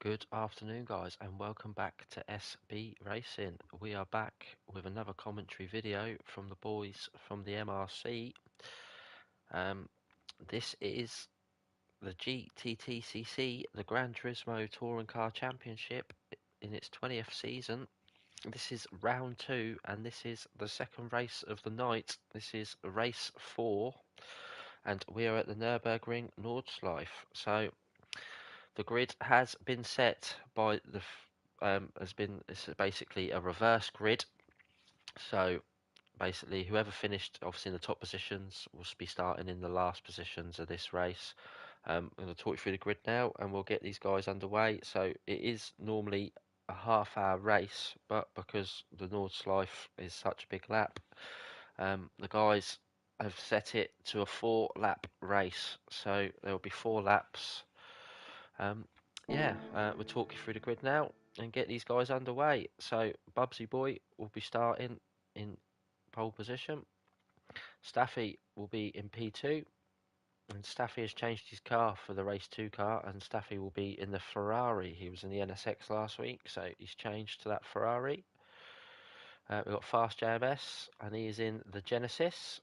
Good afternoon, guys, and welcome back to SB Racing. We are back with another commentary video from the boys from the MRC. This is the gttcc, the Gran Turismo Touring Car Championship in its 20th season. This is round 2, and this is the second race of the night. This is race 4, and we are at the Nurburgring Nordschleife. So the grid has been set by the it's basically a reverse grid. So basically, whoever finished obviously in the top positions will be starting in the last positions of this race. I'm going to talk you through the grid now, and we'll get these guys underway. So it is normally a half-hour race, but because the Nordschleife is such a big lap, the guys have set it to a 4-lap race. So there will be 4 laps. We'll talk you through the grid now and get these guys underway. So Bubsy Boy will be starting in pole position. Staffy will be in P2, and Staffy has changed his car for the race 2 car, and Staffy will be in the Ferrari. He was in the NSX last week, so he's changed to that Ferrari. We've got Fast JMS, and he is in the Genesis.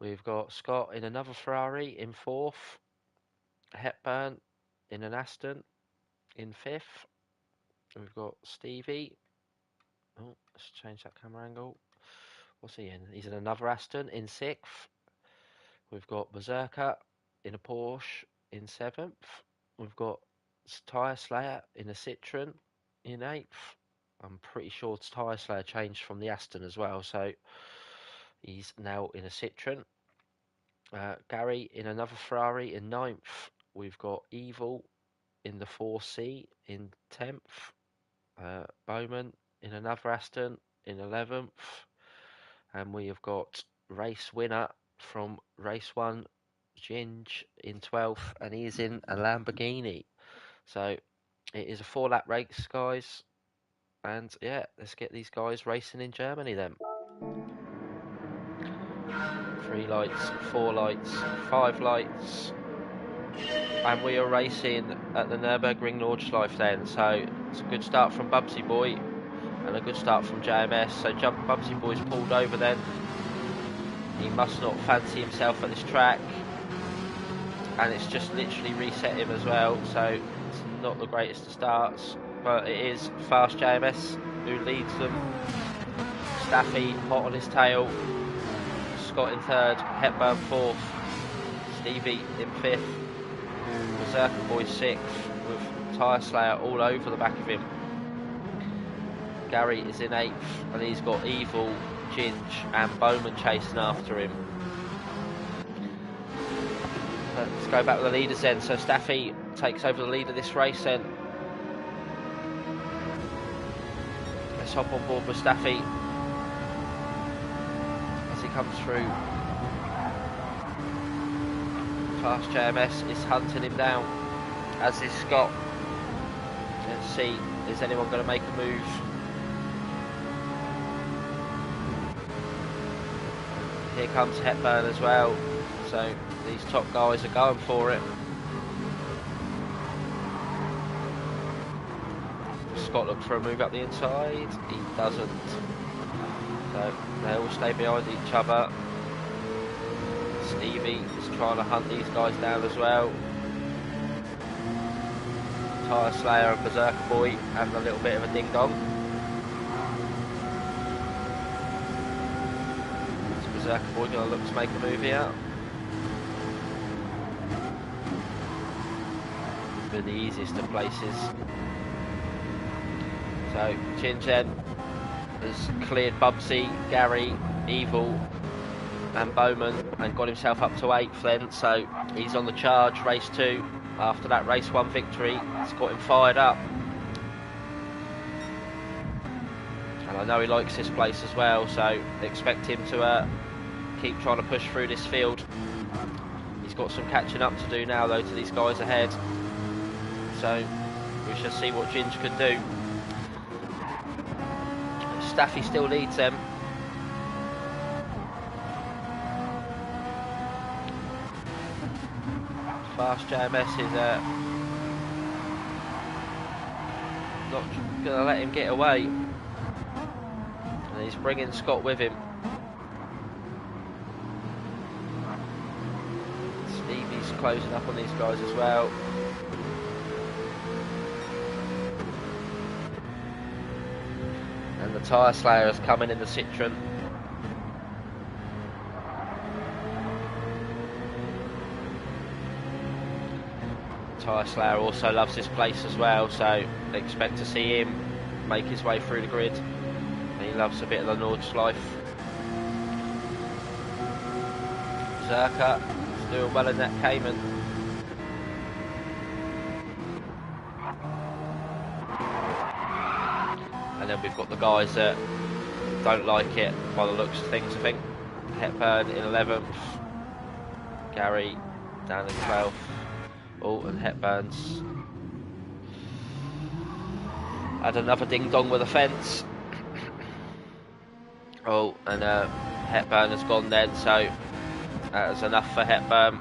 We've got Scott in another Ferrari in 4th. Hepburn in an Aston in 5th. We've got Stevie. Oh, let's change that camera angle. What's he in? He's in another Aston in 6th. We've got Berserker in a Porsche in 7th. We've got Tyre Slayer in a Citroen in 8th. I'm pretty sure Tyre Slayer changed from the Aston as well, so he's now in a Citroen. Gary in another Ferrari in 9th. We've got Evil in the 4C in 10th. Bowman in another Aston in 11th. And we have got race winner from race 1, Ginge, in 12th, and he is in a Lamborghini. So it is a 4-lap race, guys. And yeah, let's get these guys racing in Germany then. 3 lights, 4 lights, 5 lights. And we are racing at the Nürburgring Nordschleife then. So it's a good start from Bubsy Boy and a good start from JMS. So Bubsy Boy's pulled over then. He must not fancy himself at this track, and it's just literally reset him as well, so it's not the greatest of starts, but it is Fast JMS who leads them. Staffy hot on his tail, Scott in 3rd, Hepburn 4th, Stevie in 5th, Berserker Boy 6th, with Tyre Slayer all over the back of him. Gary is in 8th, and he's got Evil, Ginge and Bowman chasing after him. Let's go back with the leaders then. So Staffy takes over the lead of this race then. Let's hop on board with Staffy as he comes through. Fast JMS is hunting him down, as is Scott. Let's see, is anyone going to make a move? Here comes Hepburn as well, so these top guys are going for it. Scott looks for a move up the inside, he doesn't, so they all stay behind each other. Stevie is trying to hunt these guys down as well. Tyre Slayer and Berserker Boy having a little bit of a ding dong. Berserker Boy going to look to make a move here. Been the easiest of places. So Ginge then has cleared Bubsy, Gary, Evil and Bowman and got himself up to 8th then, so he's on the charge, race 2 after that race 1 victory. It's got him fired up, and I know he likes this place as well, so expect him to keep trying to push through this field. He's got some catching up to do now though to these guys ahead, so we shall see what Ginge can do. Staffy still leads them. Fast JMS is not going to let him get away. And he's bringing Scott with him. Stevie's closing up on these guys as well. And the tyre slayer is coming in the Citroen. Tyre slayer also loves this place as well, so expect to see him make his way through the grid. He loves a bit of the nordschleife. Zerka is doing well in that Cayman. And then we've got the guys that don't like it by the looks of things, I think. Hepburn in 11th. Gary down in 12th. Oh, and Hepburn's had another ding dong with a fence. Oh, and Hepburn has gone then, so that's enough for Hepburn.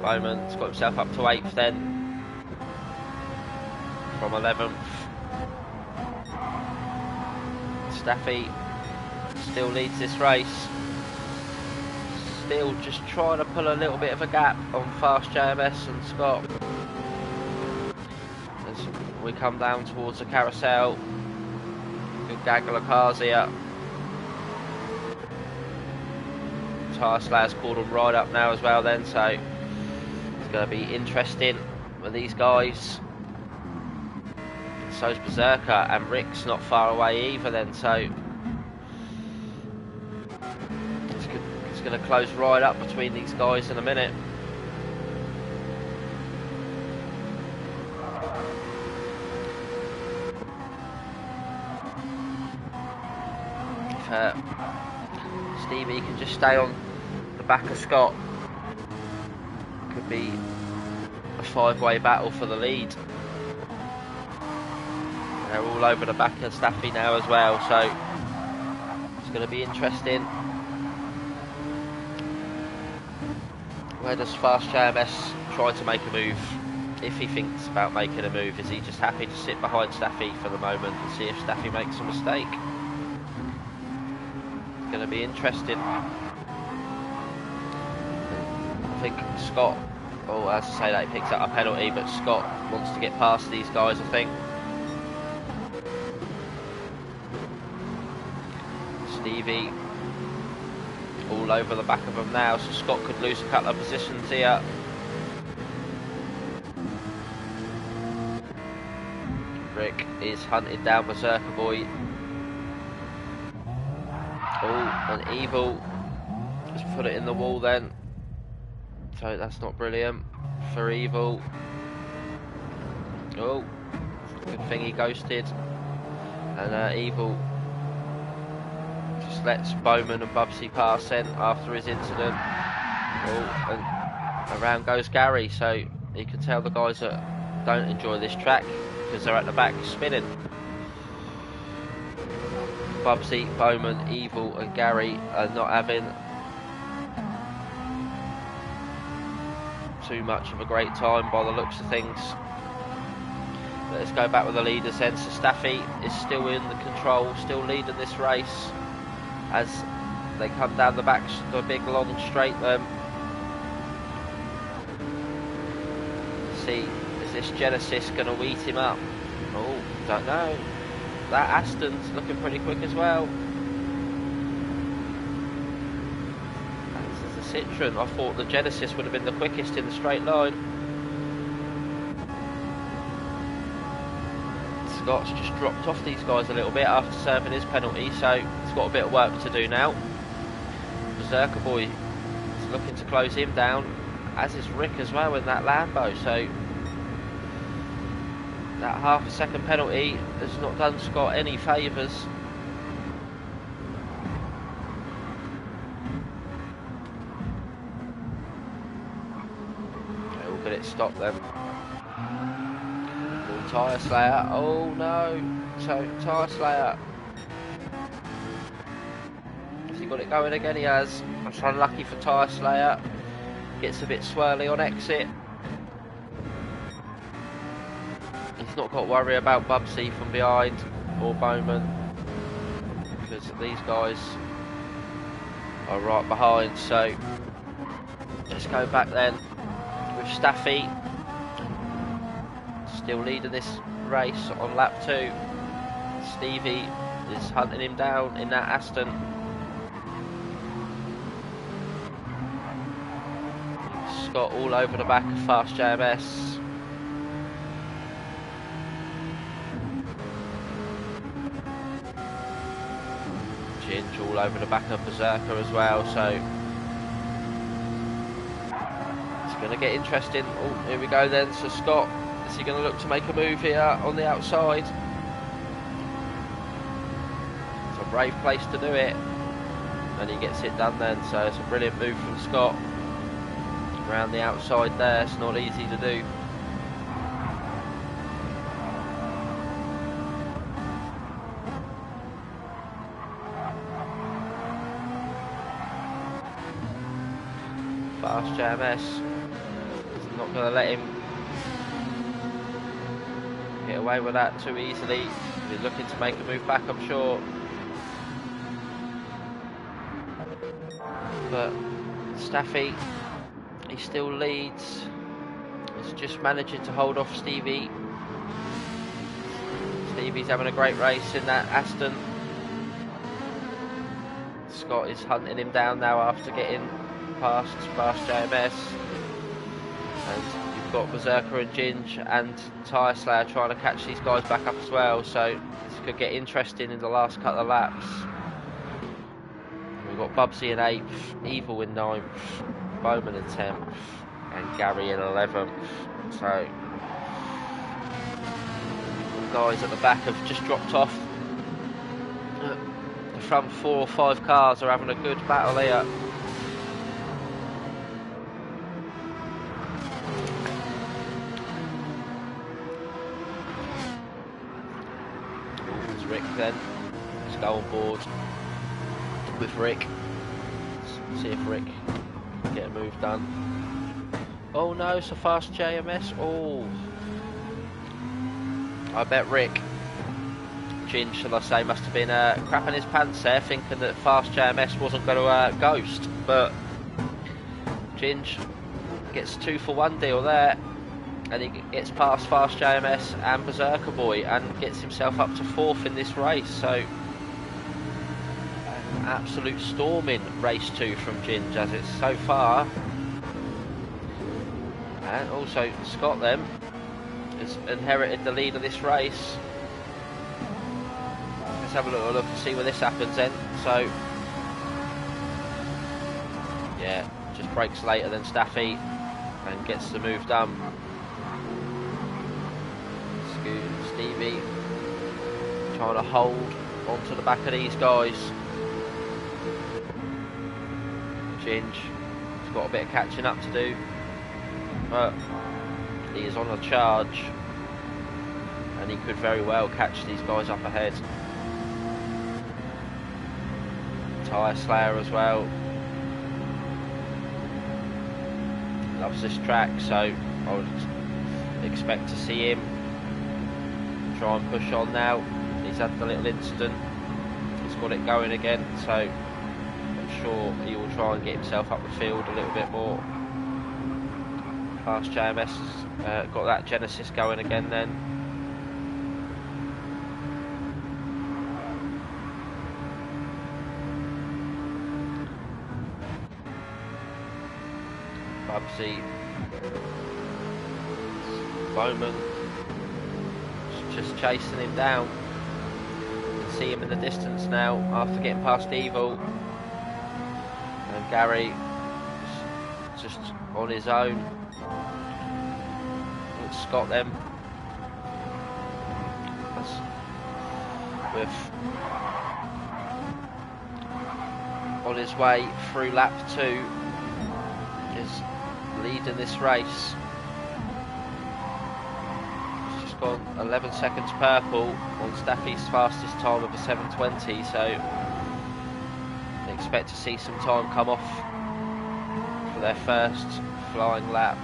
Bowman's got himself up to 8th then, from 11th. Staffy still leads this race. Still just trying to pull a little bit of a gap on Fast JMS and Scott. As we come down towards the carousel. Good gaggle of cars here. Tyre Slayer's called them right up now as well then, so it's going to be interesting with these guys. So's Berserker, and Rick's not far away either then, so it's going to close right up between these guys in a minute. If Stevie can just stay on the back of Scott, could be a 5-way battle for the lead. They're all over the back of Staffy now as well, so it's going to be interesting. Where does Fast JMS try to make a move? If he thinks about making a move, is he just happy to sit behind Staffy for the moment and see if Staffy makes a mistake? It's going to be interesting. I think Scott, oh, as I say that, he picks up a penalty, but Scott wants to get past these guys, I think. Stevie all over the back of them now, so Scott could lose a couple of positions here. Rick is hunted down Berserker Boy. Oh, and Evil just put it in the wall then, so that's not brilliant for Evil. Oh, good thing he ghosted, and Evil just lets Bowman and Bubsy pass then after his incident. Oh, and around goes Gary, so you can tell the guys that don't enjoy this track because they're at the back spinning. Bubsy, Bowman, Evil and Gary are not having too much of a great time by the looks of things. Let's go back with the leaders then. So Staffy is still in the control, still leading this race as they come down the back, the big long straight then. See, is this Genesis going to wheat him up? Oh, don't know. That Aston's looking pretty quick as well. This is the Citroen. I thought the Genesis would have been the quickest in the straight line. Scott's just dropped off these guys a little bit after serving his penalty, so he's got a bit of work to do now. Berserker Boy is looking to close him down, as is Rick as well in that Lambo, so that half a second penalty has not done Scott any favours. Okay, we'll get it stopped then. Tyre Slayer, oh no, so Tyre Slayer, has he got it going again? He has. That's unlucky for Tyre Slayer, gets a bit swirly on exit. He's not got to worry about Bubsy from behind or Bowman, because these guys are right behind. So let's go back then with Staffy still leading this race on lap 2. Stevie is hunting him down in that Aston. Scott all over the back of Fast JMS. Ginge all over the back of Berserker as well, so it's going to get interesting. Oh, here we go then. So Scott, is he going to look to make a move here on the outside? It's a brave place to do it, and he gets it done then. So it's a brilliant move from Scott around the outside there. It's not easy to do. Fast JMS is not going to let him get away with that too easily. He's looking to make a move back, I'm sure. But Staffy, he still leads. He's just managing to hold off Stevie. Stevie's having a great race in that Aston. Scott is hunting him down now after getting past Fast JMS, and you've got Berserker and Ginge and Tyre Slayer trying to catch these guys back up as well, so this could get interesting in the last couple of laps. We've got Bubsy in 8th, Evil in 9th, Bowman in 10th, and Gary in 11th. So the guys at the back have just dropped off. The front 4 or 5 cars are having a good battle here. Rick then, let's go on board with Rick, see if Rick can get a move done. Oh no, so Fast JMS, oh, I bet Rick, Ginge shall I say, must have been crapping his pants there, thinking that Fast JMS wasn't going to ghost, but Ginge gets 2 for 1 deal there. And he gets past Fast JMS and Berserker Boy and gets himself up to 4th in this race. So an absolute storming race 2 from Ginge as it's so far. And also Scott then has inherited the lead of this race. Let's have a little look and see where this happens then. So yeah, just breaks later than Staffy and gets the move done. Stevie trying to hold onto the back of these guys. Ginge has got a bit of catching up to do, but he is on a charge and he could very well catch these guys up ahead. Tyre Slayer as well loves this track, so I would expect to see him try and push on now. He's had the little incident, he's got it going again, so I'm sure he will try and get himself up the field a little bit more. Fast JMS has got that Genesis going again then. Bubsy, Bowman just chasing him down. You can see him in the distance now after getting past Evil. And Gary just on his own. With Scott then. With on his way through lap 2 is leading this race. 11 seconds purple on Staffy's fastest time of a 7:20, so expect to see some time come off for their first flying lap.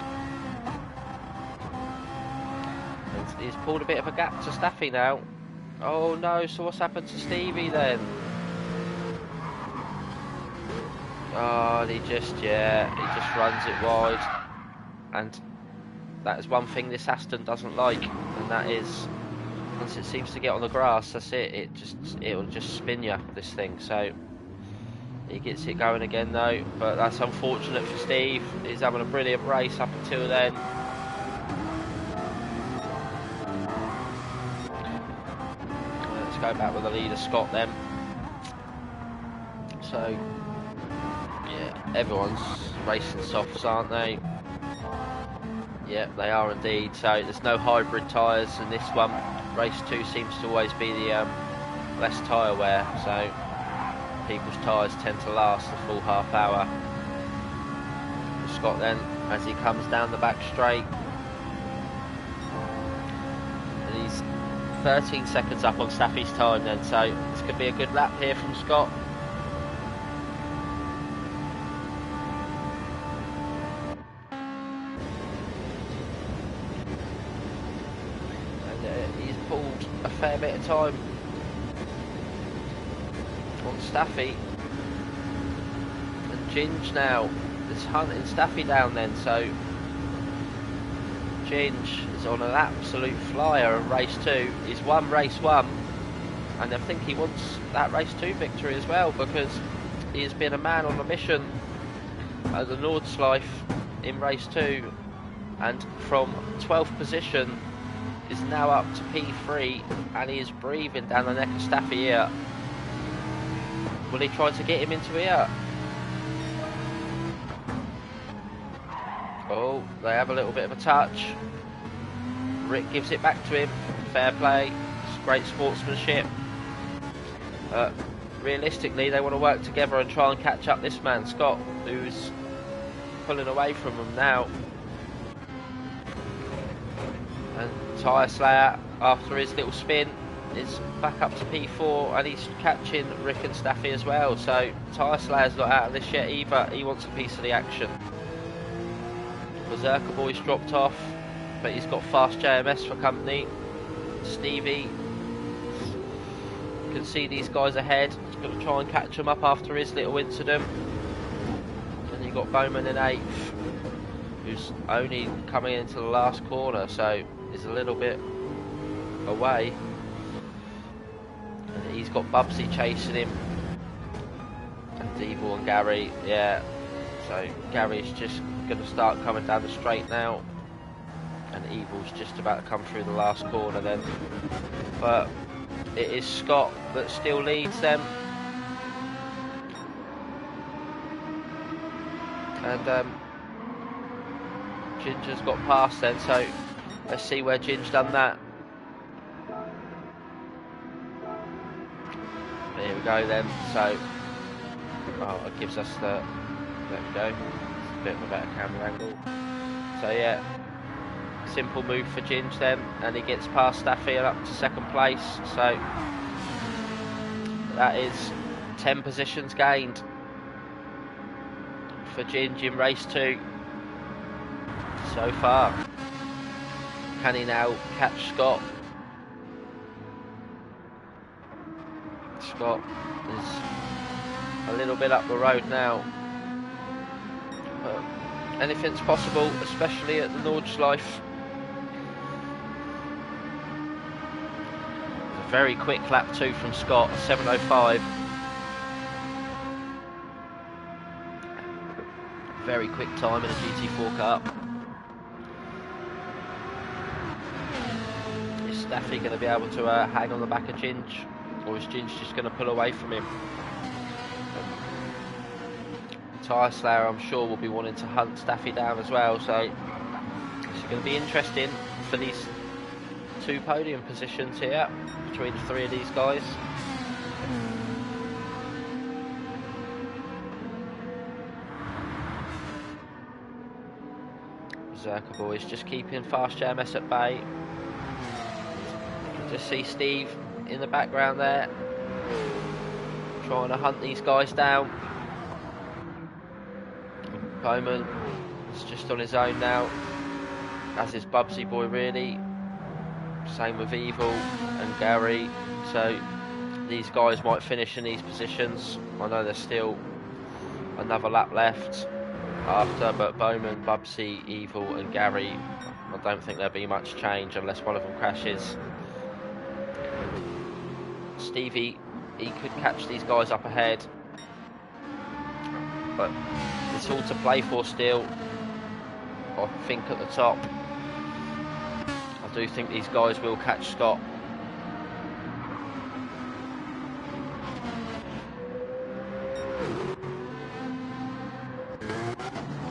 And he's pulled a bit of a gap to Staffy now. Oh no, so what's happened to Stevie then? Oh, he just runs it wide. And that is one thing this Aston doesn't like, and that is once it seems to get on the grass, that's it. It'll just spin you, this thing. So he gets it going again though, but that's unfortunate for Steve. He's having a brilliant race up until then. Let's go back with the leader Scott then. So yeah, everyone's racing softs, aren't they? Yeah, they are indeed. So there's no hybrid tyres in this one. Race 2 seems to always be the less tyre wear, so people's tyres tend to last the full half hour. Scott then, as he comes down the back straight, and he's 13 seconds up on Staffy's time then, so this could be a good lap here from Scott. A fair bit of time on Staffy, and Ginge now is hunting Staffy down then, so Ginge is on an absolute flyer in race 2. He's won race 1, and I think he wants that race 2 victory as well, because he has been a man on a mission at the Nordschleife in race 2, and from 12th position is now up to P3, and he is breathing down the neck of Staffy here. Will he try to get him into here? Oh, they have a little bit of a touch. Rick gives it back to him. Fair play. It's great sportsmanship. Realistically, they want to work together and try and catch up this man, Scott, who's pulling away from them now. And Tyre Slayer, after his little spin, is back up to P4, and he's catching Rick and Staffy as well. So Tyre Slayer's not out of this yet either. He wants a piece of the action. Berserker Boy's dropped off, but he's got fast JMS for company. Stevie can see these guys ahead. He's going to try and catch them up after his little incident. And you've got Bowman in 8th, who's only coming into the last corner, so is a little bit away, and he's got Bubsy chasing him, and Evil and Gary, yeah, so Gary's just going to start coming down the straight now, and Evil's just about to come through the last corner then, but it is Scott that still leads them, and Ginger's got past then, so let's see where Ginge done that. There we go then, so it gives us the, there we go, it's a bit of a better camera angle. So yeah, simple move for Ginge then, and he gets past Staffy and up to 2nd place, so that is 10 positions gained for Ginge in race 2 so far. Can he now catch Scott? Scott is a little bit up the road now, but anything's possible, especially at the Nordschleife. It's a very quick lap 2 from Scott, 7:05. Very quick time in a GT4 Cup. Is Staffy going to be able to hang on the back of Ginge? Or is Ginge just going to pull away from him? Tyre Slayer, I'm sure, will be wanting to hunt Staffy down as well, so it's going to be interesting for these 2 podium positions here between the 3 of these guys. Berserker Boys just keeping fast JMS at bay. You can just see Steve in the background there, trying to hunt these guys down. Bowman is just on his own now, as is Bubsy Boy really. Same with Evil and Gary. So these guys might finish in these positions. I know there's still another lap left after, but Bowman, Bubsy, Evil and Gary, I don't think there'll be much change unless one of them crashes. Stevie, he could catch these guys up ahead, but it's all to play for still. I think at the top, I do think these guys will catch Scott.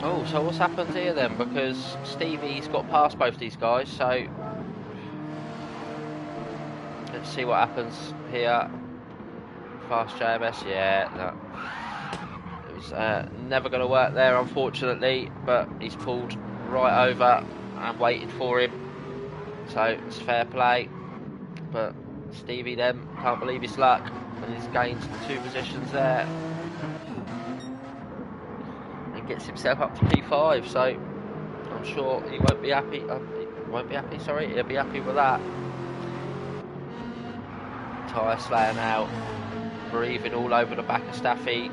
Oh, so what's happened here then? Because Stevie's got past both these guys, so let's see what happens here. Fast JMS, yeah, no. It was never going to work there, unfortunately, but he's pulled right over and waited for him, so it's fair play. But Stevie then can't believe his luck, and he's gained 2 positions there and gets himself up to P5. So I'm sure he won't be happy. He'll be happy with that. Tyre Slayer now breathing all over the back of Staffy.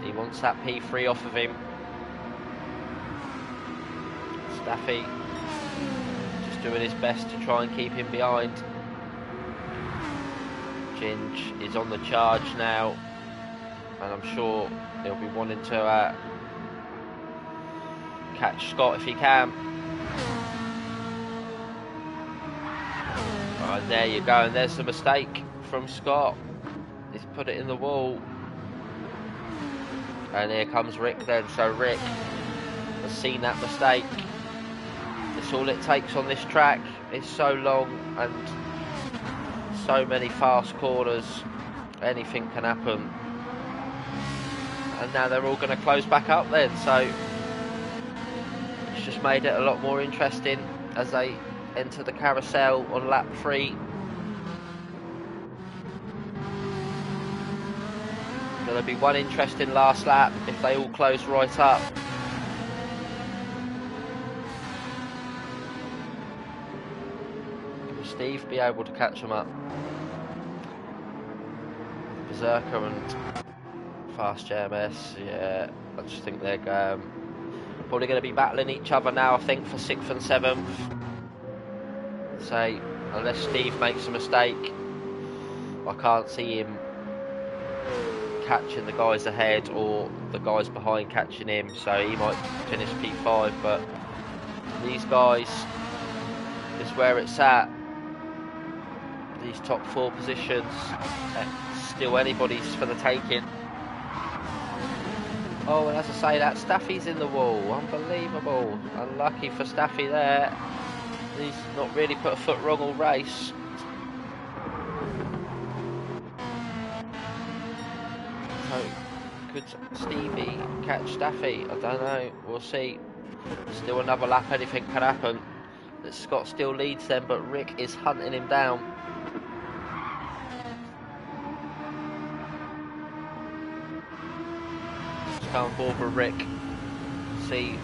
He wants that P3 off of him. Staffy just doing his best to try and keep him behind. Ginge is on the charge now, and I'm sure he'll be wanting to catch Scott if he can. Right, there you go, and there's the mistake from Scott. He's put it in the wall. And here comes Rick then. So Rick has seen that mistake. That's all it takes on this track. It's so long and so many fast corners. Anything can happen. And now they're all going to close back up then. So it's just made it a lot more interesting as they enter the carousel on lap 3. There'll be one interesting last lap if they all close right up. Will Steve be able to catch them up? Berserker and Fast JMS, yeah, I just think they're probably going to be battling each other now, I think, for 6th and 7th. Say, unless Steve makes a mistake, I can't see him catching the guys ahead or the guys behind catching him, so he might finish P5. But these guys is where it's at. These top 4 positions, still anybody's for the taking. Oh, and as I say, that Staffy's in the wall. Unbelievable. Unlucky for Staffy there. He's not really put a foot wrong all race. So, could Stevie catch Staffy? I don't know. We'll see. Still another lap. Anything can happen. Scott still leads them, but Rick is hunting him down. Let's go on board with Rick. See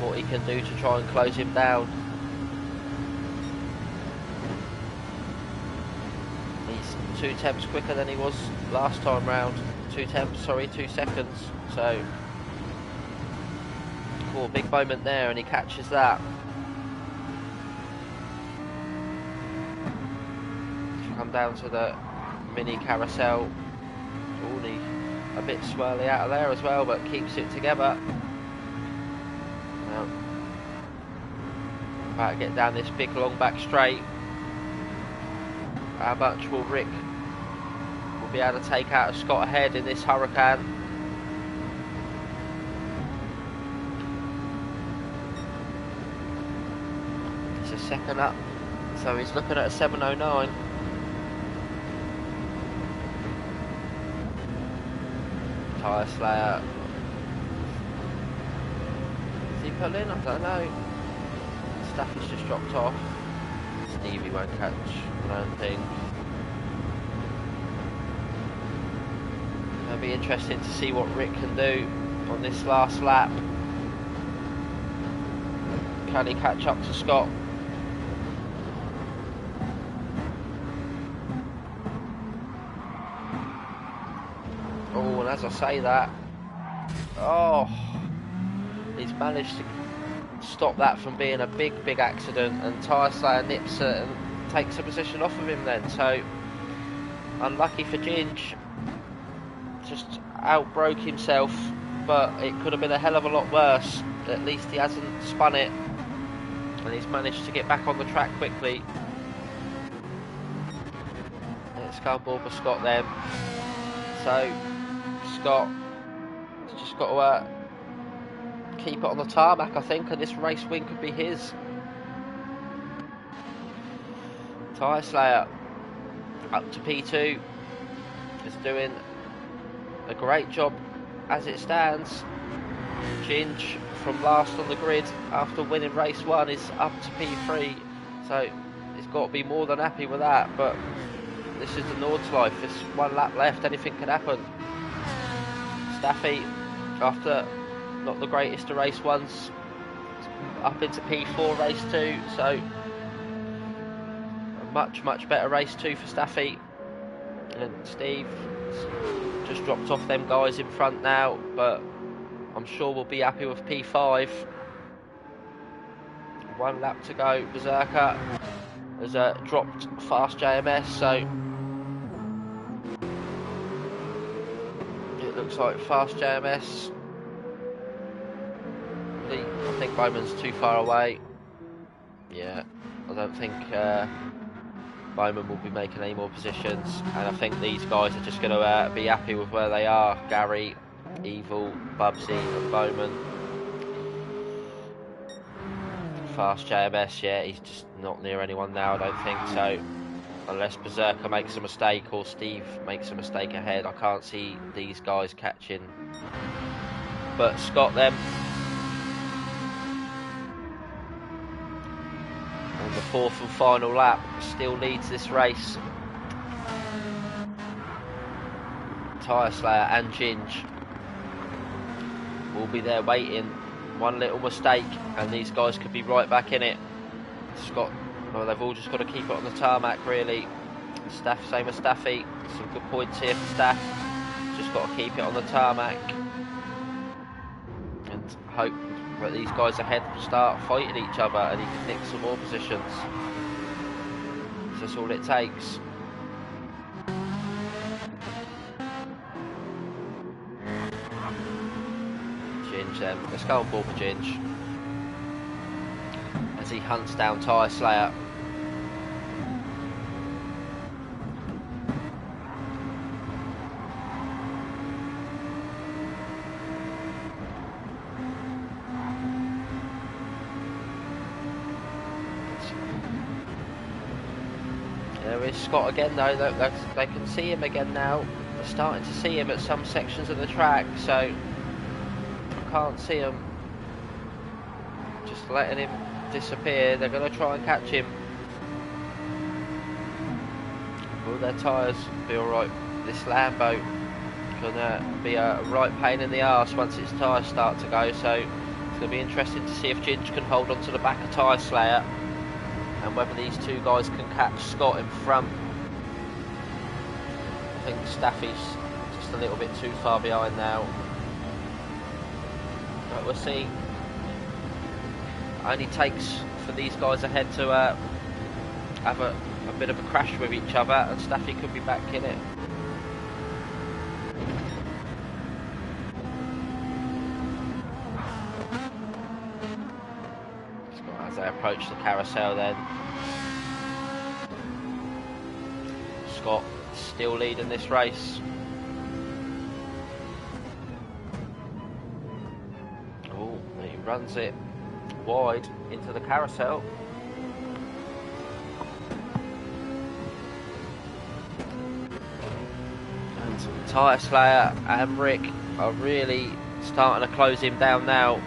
what he can do to try and close him down. He's 2 tenths quicker than he was last time round. 2 seconds. So, cool, big moment there, and he catches that. Come down to the mini carousel. Only a bit swirly out of there as well, but keeps it together. Now, about to get down this big long back straight. How much will Rick be able to take out of Scott ahead in this Hurricane? It's a second up, so he's looking at a 7:09. Tyre Slayer. Is he pulling? I don't know. Staffy's just dropped off. Stevie won't catch, I don't think. It'll be interesting to see what Rick can do on this last lap. Can he catch up to Scott? And as I say that, oh, he's managed to stop that from being a big accident, and Tyre Slayer nips it and takes a position off of him then. So unlucky for Ginge, just outbroke himself, but it could have been a hell of a lot worse. At least he hasn't spun it, and he's managed to get back on the track quickly. Let's go aboard for Scott then. So Scott has just got to keep it on the tarmac, I think, and this race win could be his. Tyre Slayer up to P2 is doing a great job as it stands. Ginge from last on the grid after winning race 1 is up to P3, so he's got to be more than happy with that. But this is the Nordschleife, there's 1 lap left, anything can happen. Staffy, after not the greatest of race 1s, up into P4 race 2, so a much better race 2 for Staffy. And Steve just dropped off them guys in front now, but I'm sure we'll be happy with P5. 1 lap to go. Berserker has dropped Fast JMS, so it looks like Fast JMS, I think Bowman's too far away. Yeah, I don't think Bowman will be making any more positions, and I think these guys are just going to be happy with where they are. Gary, Evil, Bubsy and Bowman. Fast JMS, yeah, he's just not near anyone now, I don't think so. Unless Berserker makes a mistake or Steve makes a mistake ahead, I can't see these guys catching. But Scott then, on the 4th and final lap, still leads this race. Tyre Slayer and Ginge will be there waiting. 1 little mistake and these guys could be right back in it. Scott, well, they've all just got to keep it on the tarmac really. Staff, same as Staffy, some good points here for Staff. Just got to keep it on the tarmac and hope that these guys ahead will start fighting each other and he can nick some more positions. That's all it takes. Ginge then, let's go on board for Ginge as he hunts down Tyre Slayer. There is Scott again though, they can see him again now. They're starting to see him at some sections of the track, so I can't see him. Just letting him disappear. They're going to try and catch him. Will their tyres be alright? This Lambo can be a right pain in the arse once its tyres start to go, so it's going to be interesting to see if Ginge can hold on to the back of Tyre Slayer and whether these two guys can catch Scott in front. I think Staffy's just a little bit too far behind now, but we'll see. It only takes for these guys ahead to have a bit of a crash with each other and Staffy could be back in it. As they approach the carousel then, Scott still leading this race. Oh, he runs it wide into the carousel. And Tyre Slayer and Rick are really starting to close him down now.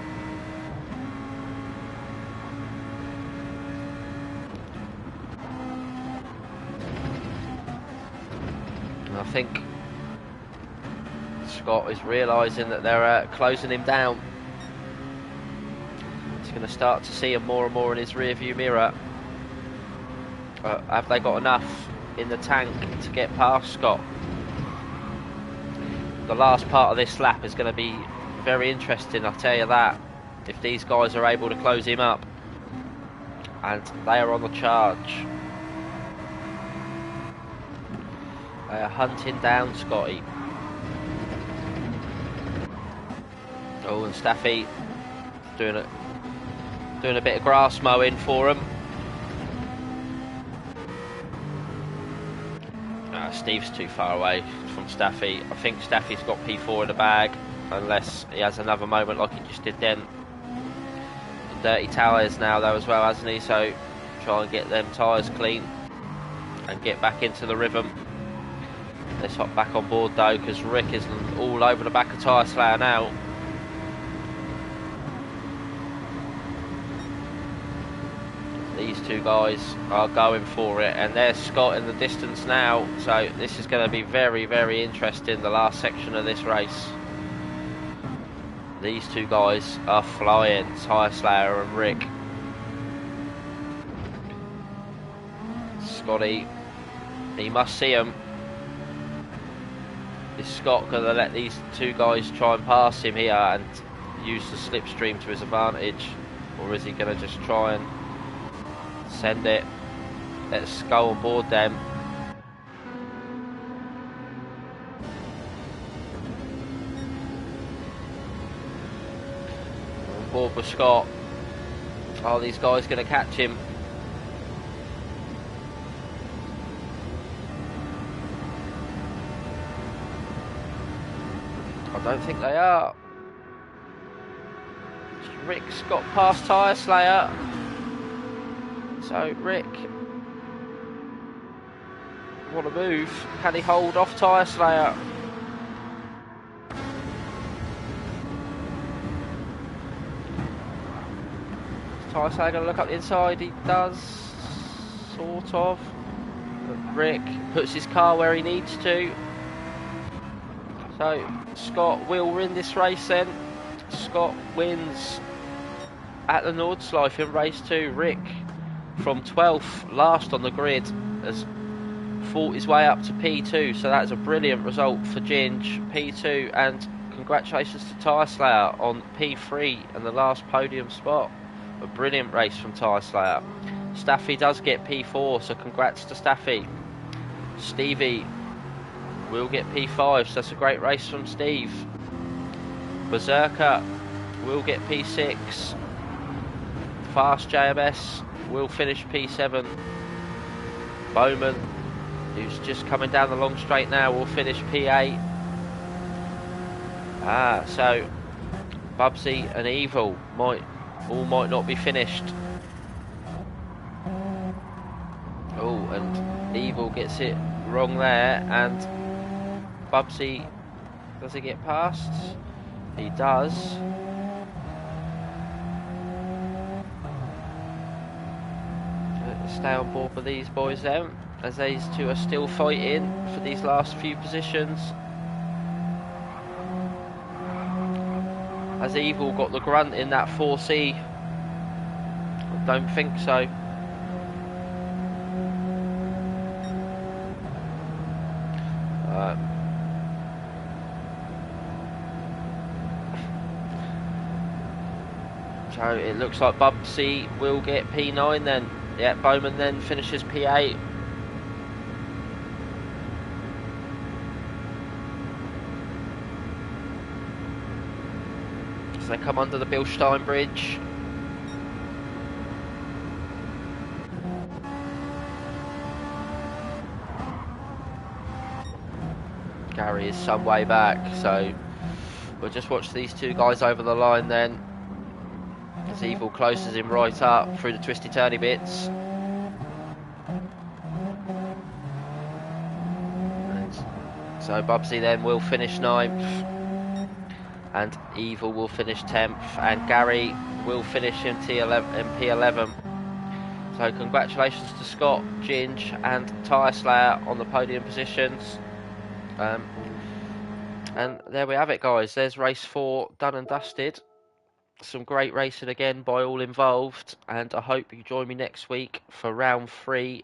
I think Scott is realising that they're closing him down. He's going to start to see him more and more in his rear view mirror. Have they got enough in the tank to get past Scott? the last part of this lap is going to be very interesting, I'll tell you that, if these guys are able to close him up. And they are on the charge. They are hunting down Scotty. Oh, and Staffy doing a bit of grass mowing for him. Steve's too far away from Staffy. I think Staffy's got P4 in the bag, unless he has another moment like he just did then. Dirty tyres now though as well, hasn't he? So try and get them tyres clean and get back into the rhythm. Let's hop back on board though, because Rick is all over the back of Tyre Slayer now. These two guys are going for it, and there's Scott in the distance now, so this is going to be very, very interesting, the last section of this race. These two guys are flying, Tyre Slayer and Rick. Scotty, he must see them. Is Scott going to let these two guys try and pass him here and use the slipstream to his advantage? Or is he going to just try and send it? Let's go on board them. On board with Scott. Are these guys going to catch him? I don't think they are. Rick's got past Tyre Slayer. So Rick want to move. Can he hold off Tyre Slayer? Tyre Slayer going to look up the inside. He does, sort of. But Rick puts his car where he needs to. So Scott will win this race then. Scott wins at the Nordschleife in race 2. Rick, from 12th, last on the grid, has fought his way up to P2, so that's a brilliant result for Ginge. P2, and congratulations to Tyre Slayer on P3 and the last podium spot. A brilliant race from Tyre Slayer. Staffy does get P4, so congrats to Staffy. Stevie will get P5, so that's a great race from Steve. Berserker will get P6. Fast JMS will finish P7. Bowman, who's just coming down the long straight now, will finish P8. So Bubsy and Evil might not be finished. Oh, and Evil gets it wrong there, and Bubsy, does he get past? He does. Stay on board with these boys then, as these two are still fighting for these last few positions. Has Evil got the grunt in that 4C? I don't think so. So it looks like Bubsy will get P9 then. Yeah, Bowman then finishes P8. So they come under the Bilstein Bridge. Gary is some way back, so we'll just watch these two guys over the line then. As Evil closes him right up through the twisty turny bits. And so Bubsy then will finish 9th. And Evil will finish 10th. And Gary will finish in P11. So congratulations to Scott, Ginge and Tyre Slayer on the podium positions. And there we have it, guys. There's race 4 done and dusted. Some great racing again by all involved, and I hope you join me next week for round 3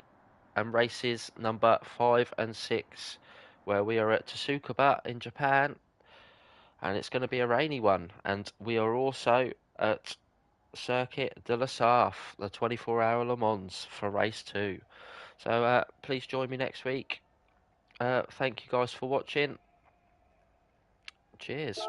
and races number 5 and 6, where we are at Tsukaba in Japan, and it's going to be a rainy one. And we are also at Circuit de la Sarthe, the 24-hour Le Mans for race 2. So please join me next week. Thank you guys for watching. Cheers.